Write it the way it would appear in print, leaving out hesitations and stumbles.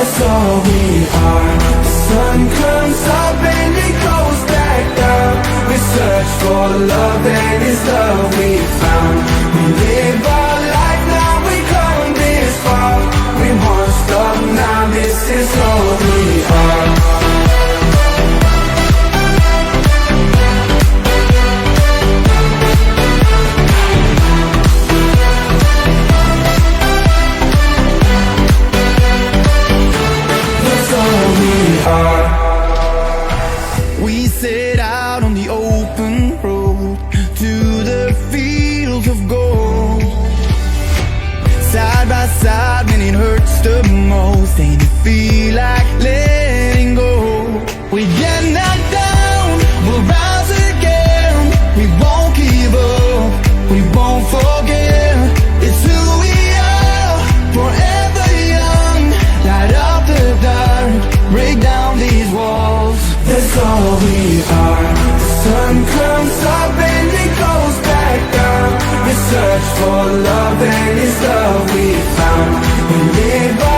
That's all we are. The sun comes up and it goes back down. We search for love and it's love we found. We live our life now, we come this far. We won't stop now, this is all we are. We set out on the open road to the fields of gold. Side by side when it hurts the most, and it feel like letting go. We get knocked down, we'll rise again. We won't give up, we won't forget. It's who we are, forever young. Light up the dark, break down these walls. That's all we are. The sun comes up and it goes back down. We search for love and it's love we found. We live our